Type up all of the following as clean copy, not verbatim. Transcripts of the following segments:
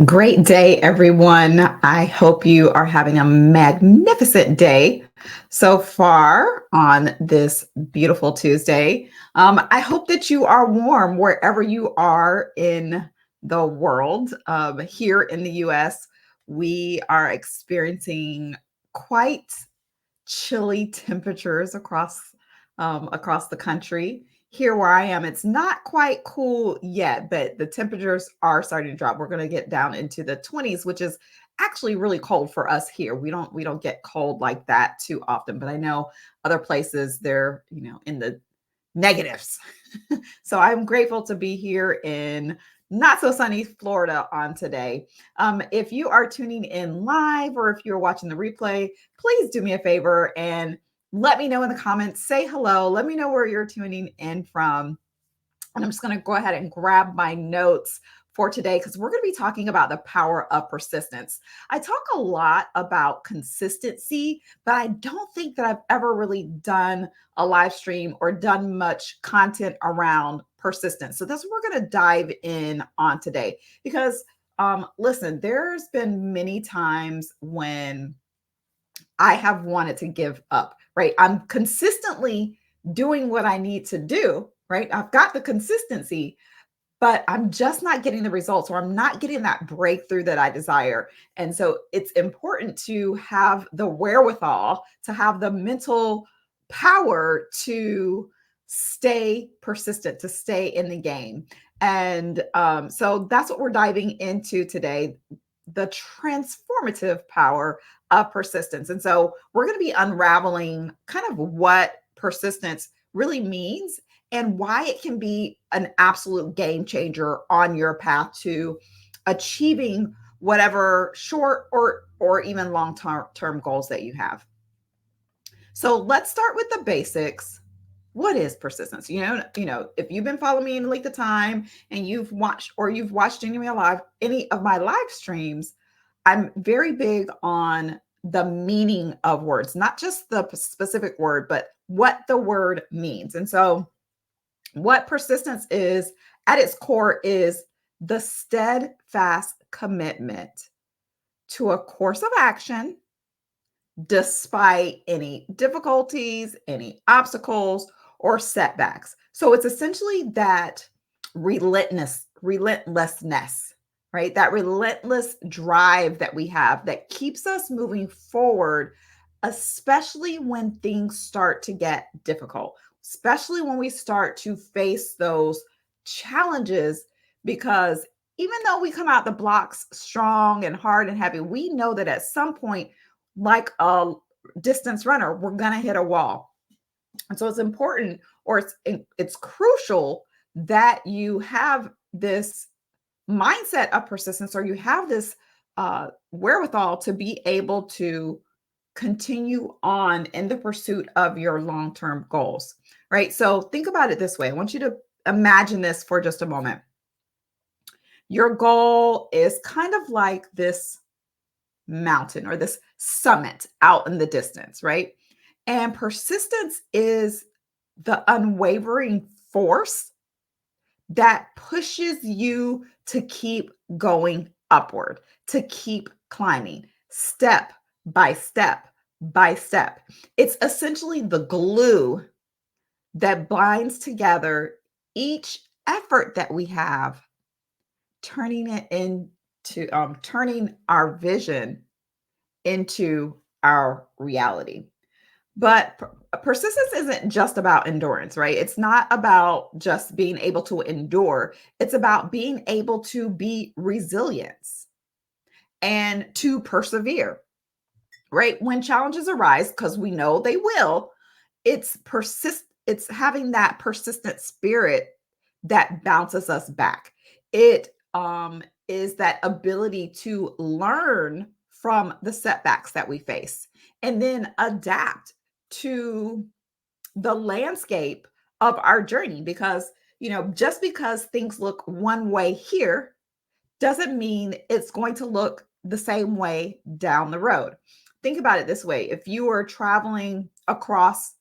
Great day, everyone. I hope you are having a magnificent day so far on this beautiful Tuesday. I hope that you are warm wherever you are in the world. Here in the US, we are experiencing quite chilly temperatures across the country. Here where I am, it's not quite cool yet, but the temperatures are starting to drop. We're going to get down into the 20s, which is actually really cold for us here. We don't get cold like that too often, but I know other places they're, in the negatives. So I'm grateful to be here in not so sunny Florida on today. If you are tuning in live or if you're watching the replay, please do me a favor and let me know in the comments. Say hello. Let me know where you're tuning in from. And I'm just going to go ahead and grab my notes for today because we're going to be talking about the power of persistence. I talk a lot about consistency, but I don't think that I've ever really done a live stream or done much content around persistence. So that's what we're going to dive in on today because listen, there's been many times when I have wanted to give up, right? I'm consistently doing what I need to do, right? I've got the consistency, but I'm just not getting the results or I'm not getting that breakthrough that I desire. And so it's important to have the wherewithal, to have the mental power to stay persistent, to stay in the game. And so that's what we're diving into today, the transformative power of persistence. And so we're going to be unraveling kind of what persistence really means and why it can be an absolute game changer on your path to achieving whatever short or even long term goals that you have. So let's start with the basics. What is persistence? If you've been following me in length of time and you've watched any of my live streams, I'm very big on the meaning of words, not just the specific word, but what the word means. And so what persistence is at its core is the steadfast commitment to a course of action despite any difficulties, any obstacles, or setbacks. So it's essentially that relentlessness, right? That relentless drive that we have that keeps us moving forward, especially when things start to get difficult, especially when we start to face those challenges. Because even though we come out the blocks strong and hard and heavy, we know that at some point, like a distance runner, we're going to hit a wall. And so it's important, or it's crucial that you have this mindset of persistence, or you have this wherewithal to be able to continue on in the pursuit of your long-term goals, right? So think about it this way. I want you to imagine this for just a moment. Your goal is kind of like this mountain or this summit out in the distance, right? And persistence is the unwavering force that pushes you to keep going upward, to keep climbing step by step by step. It's essentially the glue that binds together each effort that we have, turning it into turning our vision into our reality. But persistence isn't just about endurance, right? It's not about just being able to endure. It's about being able to be resilient and to persevere, right? When challenges arise, because we know they will, it's having that persistent spirit that bounces us back. It is that ability to learn from the setbacks that we face and then adapt to the landscape of our journey. Because just because things look one way here doesn't mean it's going to look the same way down the road. Think about it this way. If you are traveling across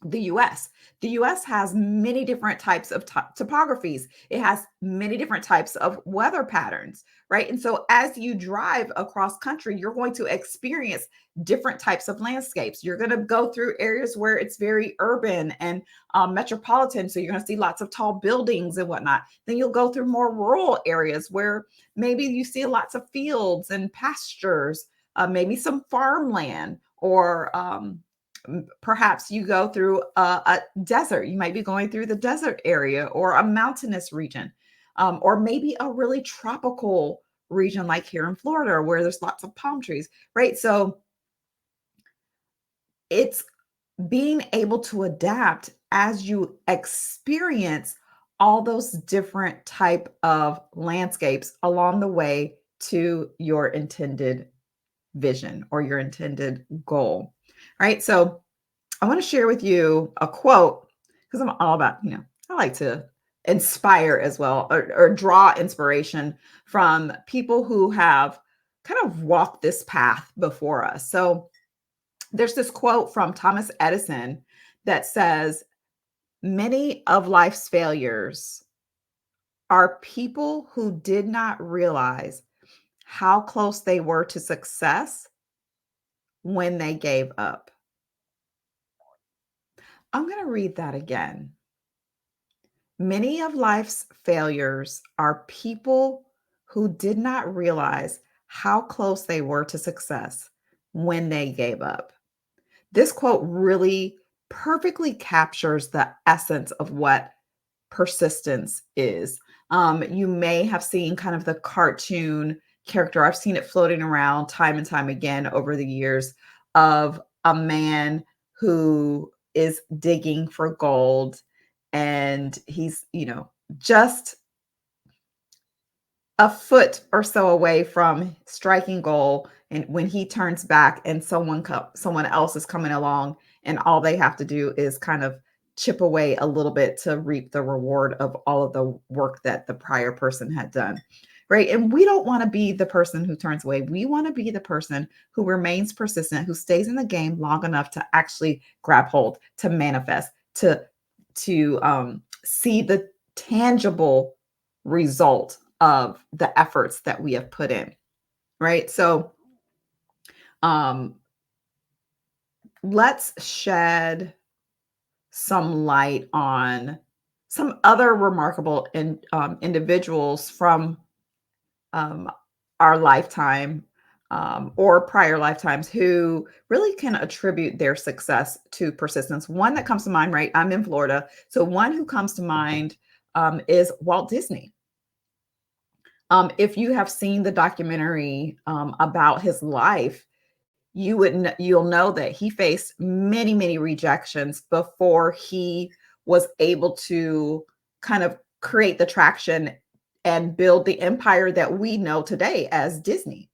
the US. The US has many different types of topographies. It has many different types of weather patterns, right? And so as you drive across country, you're going to experience different types of landscapes. You're going to go through areas where it's very urban and metropolitan. So you're going to see lots of tall buildings and whatnot. Then you'll go through more rural areas where maybe you see lots of fields and pastures, maybe some farmland or perhaps you go through a desert. You might be going through the desert area or a mountainous region, or maybe a really tropical region like here in Florida where there's lots of palm trees, right? So it's being able to adapt as you experience all those different type of landscapes along the way to your intended vision or your intended goal, right? So I want to share with you a quote because I'm all about, I like to inspire as well or draw inspiration from people who have kind of walked this path before us. So there's this quote from Thomas Edison that says, many of life's failures are people who did not realize how close they were to success when they gave up. I'm going to read that again. Many of life's failures are people who did not realize how close they were to success when they gave up. This quote really perfectly captures the essence of what persistence is. You may have seen kind of the cartoon character. I've seen it floating around time and time again over the years of a man who is digging for gold and he's, just a foot or so away from striking goal, and when he turns back and someone else is coming along and all they have to do is kind of chip away a little bit to reap the reward of all of the work that the prior person had done, right? And we don't want to be the person who turns away. We want to be the person who remains persistent, who stays in the game long enough to actually grab hold, to manifest, to see the tangible result of the efforts that we have put in, right? So um, let's shed some light on some other remarkable individuals from um, our lifetime or prior lifetimes who really can attribute their success to persistence. One that comes to mind, right? I'm in Florida. So one who comes to mind is Walt Disney. If you have seen the documentary about his life, you'll know that he faced many, many rejections before he was able to kind of create the traction and build the empire that we know today as Disney.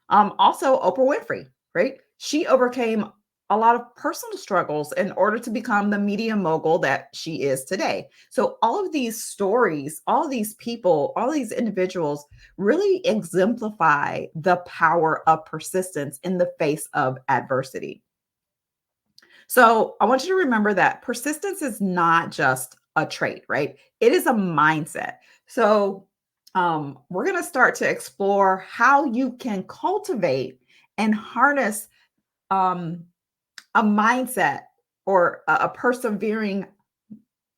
Also, Oprah Winfrey, right? She overcame a lot of personal struggles in order to become the media mogul that she is today. So, all of these stories, all of these people, all these individuals really exemplify the power of persistence in the face of adversity. So, I want you to remember that persistence is not just a trait, right? It is a mindset. So, we're going to start to explore how you can cultivate and harness um, a mindset or a persevering,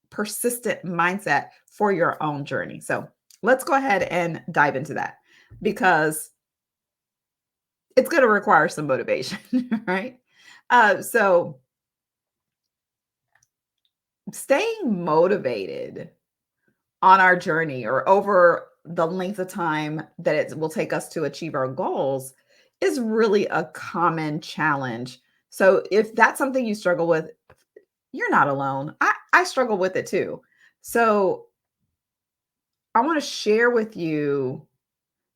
persistent mindset for your own journey. So let's go ahead and dive into that because it's going to require some motivation, right? So staying motivated on our journey or over the length of time that it will take us to achieve our goals is really a common challenge. So if that's something you struggle with, you're not alone. I struggle with it too. So I want to share with you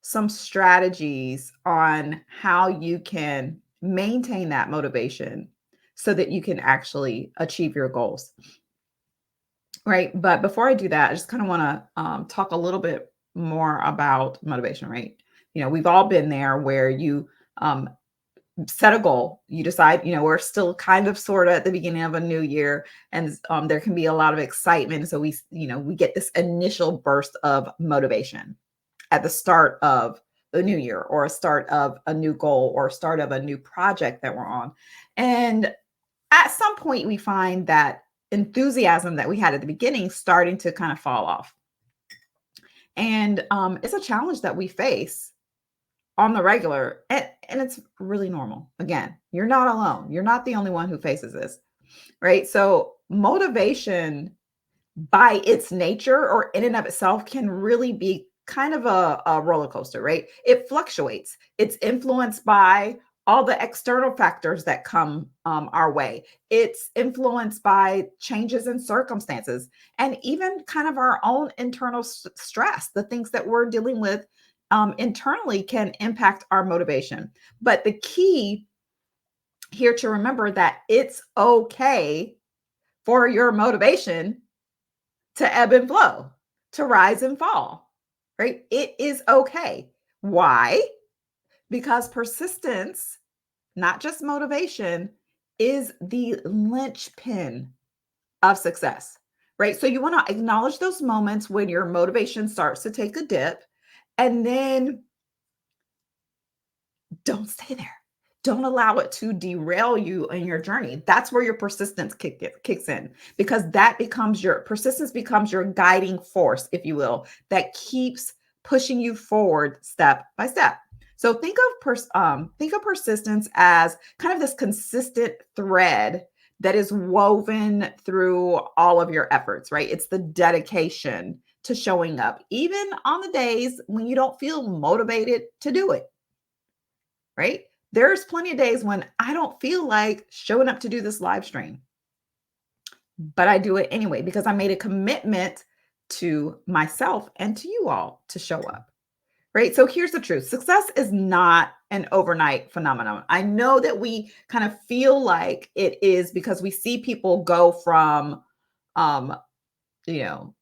some strategies on how you can maintain that motivation so that you can actually achieve your goals. Right. But before I do that, I just kind of want to talk a little bit more about motivation, right? We've all been there where you um, set a goal. You decide, we're still kind of sort of at the beginning of a new year, and there can be a lot of excitement. So we get this initial burst of motivation at the start of the new year, or a start of a new goal, or a start of a new project that we're on. And at some point, we find that enthusiasm that we had at the beginning starting to kind of fall off. And it's a challenge that we face on the regular, and it's really normal. Again, you're not alone. You're not the only one who faces this, right? So motivation by its nature, or in and of itself, can really be kind of a roller coaster, right? It fluctuates. It's influenced by all the external factors that come our way. It's influenced by changes in circumstances, and even kind of our own internal stress. The things that we're dealing with internally can impact our motivation. But the key here to remember that it's okay for your motivation to ebb and flow, to rise and fall, right? It is okay. Why? Because persistence, not just motivation, is the linchpin of success, right? So you want to acknowledge those moments when your motivation starts to take a dip, and then don't stay there. Don't allow it to derail you in your journey. That's where your persistence kicks in, because that becomes your persistence becomes your guiding force, if you will, that keeps pushing you forward step by step. So think of persistence as kind of this consistent thread that is woven through all of your efforts, right? It's the dedication to showing up, even on the days when you don't feel motivated to do it, right? There's plenty of days when I don't feel like showing up to do this live stream, but I do it anyway because I made a commitment to myself and to you all to show up, right? So here's the truth. Success is not an overnight phenomenon. I know that we kind of feel like it is because we see people go from, um, you know,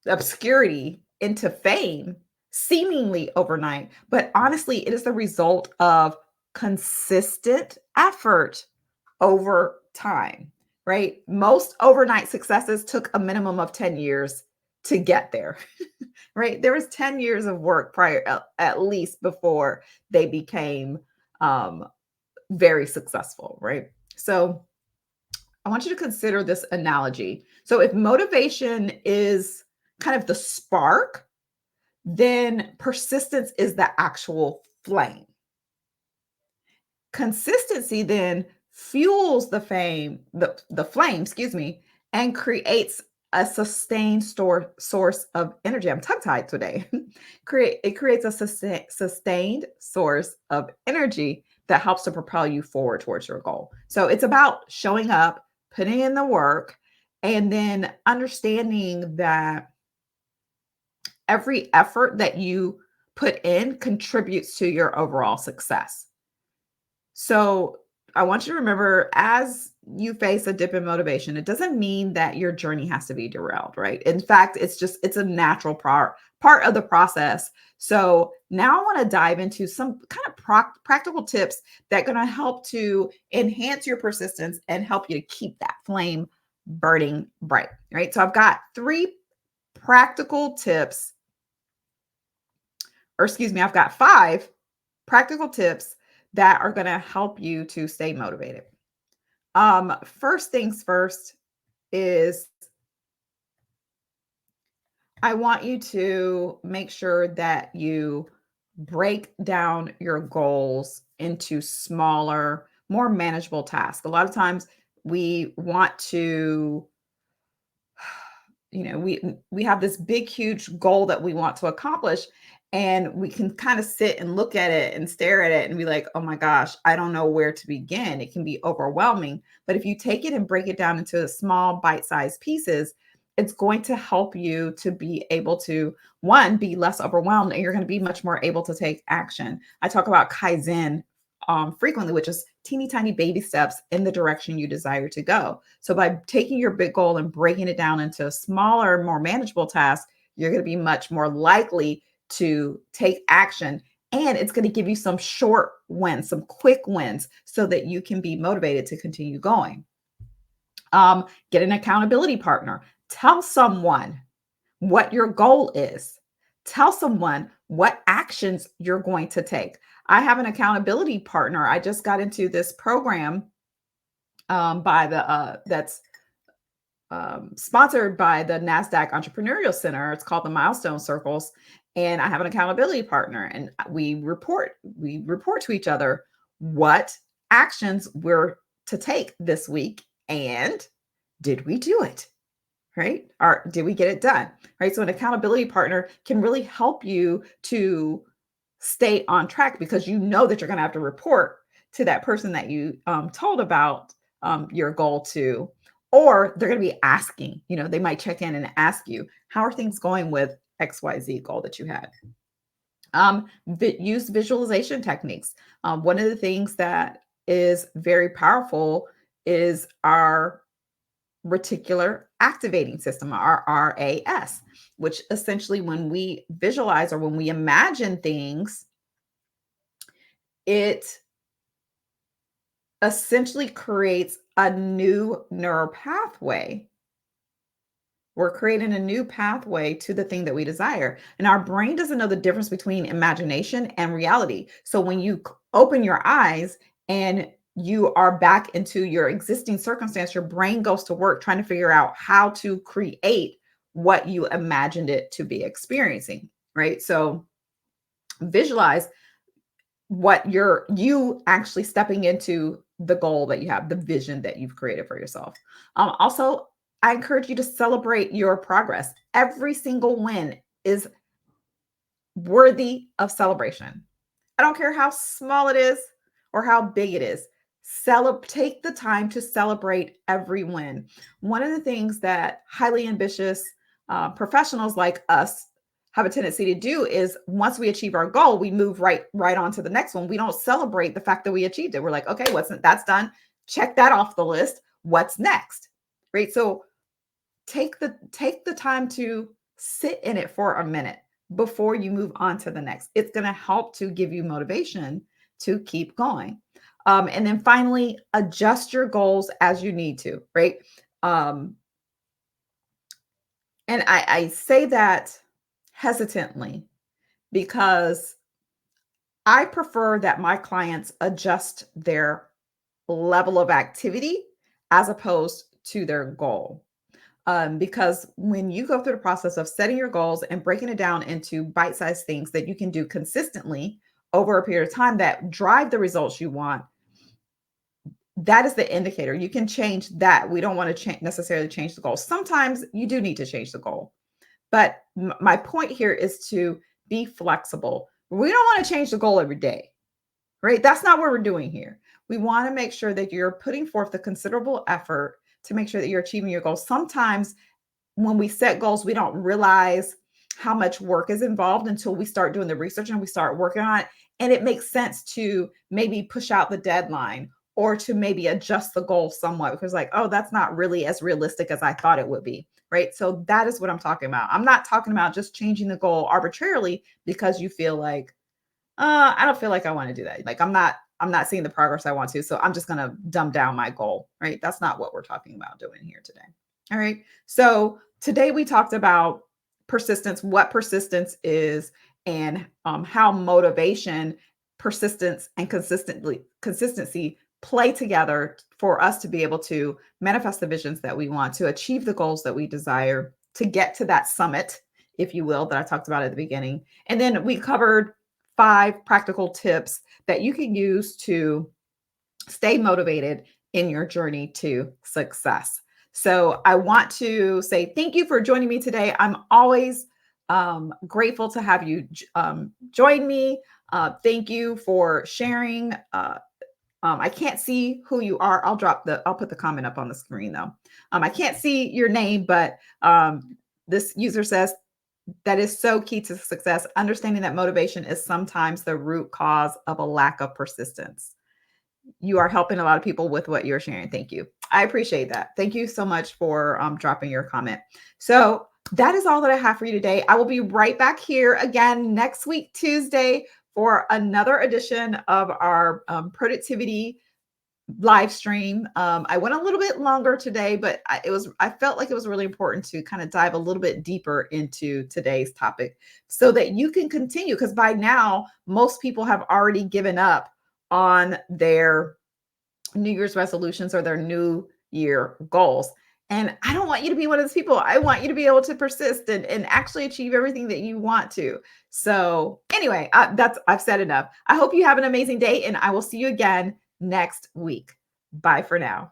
obscurity into fame seemingly overnight, but honestly, it is the result of consistent effort over time, right? Most overnight successes took a minimum of 10 years to get there, right? There was 10 years of work prior, at least, before they became very successful, right? So I want you to consider this analogy. So if motivation is kind of the spark, then persistence is the actual flame. Consistency then fuels the flame, excuse me, and creates a sustained source of energy. I'm tongue-tied today. It creates a sustained source of energy that helps to propel you forward towards your goal. So it's about showing up, putting in the work, and then understanding that every effort that you put in contributes to your overall success. So I want you to remember, as you face a dip in motivation, it doesn't mean that your journey has to be derailed, right? In fact, it's a natural part of the process. So now I want to dive into some kind of practical tips that are going to help to enhance your persistence and help you to keep that flame burning bright, right? So I've got 3 practical tips, or excuse me, I've got 5 practical tips that are going to help you to stay motivated. First things first is I want you to make sure that you break down your goals into smaller, more manageable tasks. A lot of times we want to, we have this big huge goal that we want to accomplish, and we can kind of sit and look at it and stare at it and be like, oh my gosh, I don't know where to begin. It can be overwhelming. But if you take it and break it down into small bite-sized pieces, it's going to help you to be able to, one, be less overwhelmed, and you're going to be much more able to take action. I talk about Kaizen frequently, which is teeny tiny baby steps in the direction you desire to go. So by taking your big goal and breaking it down into smaller, more manageable tasks, you're going to be much more likely to take action and it's going to give you some short wins, some quick wins so that you can be motivated to continue going. Get an accountability partner. Tell someone what your goal is. Tell someone what actions you're going to take. I have an accountability partner. I just got into this program by the that's sponsored by the NASDAQ Entrepreneurial Center. It's called the Milestone Circles, and I have an accountability partner, and we report to each other what actions we're to take this week, and did we do it? Right? Or did we get it done? Right? So an accountability partner can really help you to stay on track because you know that you're going to have to report to that person that you told about your goal to, or they're going to be asking, they might check in and ask you, how are things going with XYZ goal that you had? Use visualization techniques. One of the things that is very powerful is our reticular activating system, our RAS, which essentially when we visualize or when we imagine things, it essentially creates a new neural pathway. We're creating a new pathway to the thing that we desire. And our brain doesn't know the difference between imagination and reality. So when you open your eyes and you are back into your existing circumstance, your brain goes to work trying to figure out how to create what you imagined it to be experiencing, right? So visualize what you actually stepping into the goal that you have, the vision that you've created for yourself. Also, I encourage you to celebrate your progress. Every single win is worthy of celebration. I don't care how small it is or how big it is. Take the time to celebrate every win. One of the things that highly ambitious professionals like us have a tendency to do is once we achieve our goal, we move right on to the next one. We don't celebrate the fact that we achieved it. We're like, okay, that's done. Check that off the list. What's next? Right? So take the time to sit in it for a minute before you move on to the next. It's going to help to give you motivation to keep going. And then finally, adjust your goals as you need to, right? And I say that hesitantly because I prefer that my clients adjust their level of activity as opposed to their goal. Because when you go through the process of setting your goals and breaking it down into bite-sized things that you can do consistently over a period of time that drive the results you want, that is the indicator. You can change that. We don't want to necessarily change the goal. Sometimes you do need to change the goal. But my point here is to be flexible. We don't want to change the goal every day, right? That's not what we're doing here. We want to make sure that you're putting forth the considerable effort to make sure that you're achieving your goals. Sometimes when we set goals, we don't realize how much work is involved until we start doing the research and we start working on it. And it makes sense to maybe push out the deadline or to maybe adjust the goal somewhat because like, oh, that's not really as realistic as I thought it would be, right? So that is what I'm talking about. I'm not talking about just changing the goal arbitrarily because you feel like, I don't feel like I want to do that. Like I'm not seeing the progress I want to, so I'm just going to dumb down my goal, right? That's not what we're talking about doing here today. All right. So today we talked about persistence, what persistence is, and how motivation, persistence, and consistency play together for us to be able to manifest the visions that we want, to achieve the goals that we desire, to get to that summit, if you will, that I talked about at the beginning. And then we covered 5 practical tips that you can use to stay motivated in your journey to success. So I want to say thank you for joining me today. I'm always grateful to have you join me. Thank you for sharing. I can't see who you are. I'll put the comment up on the screen though. I can't see your name, but this user says, that is so key to success. Understanding that motivation is sometimes the root cause of a lack of persistence. You are helping a lot of people with what you're sharing. Thank you. I appreciate that. Thank you so much for dropping your comment. So that is all that I have for you today. I will be right back here again next week, Tuesday, for another edition of our productivity live stream. I went a little bit longer today, but I felt like it was really important to kind of dive a little bit deeper into today's topic so that you can continue, because by now most people have already given up on their New Year's resolutions or their new year goals. And I don't want you to be one of those people. I want you to be able to persist and actually achieve everything that you want to. So, anyway, I've said enough. I hope you have an amazing day, and I will see you again next week. Bye for now.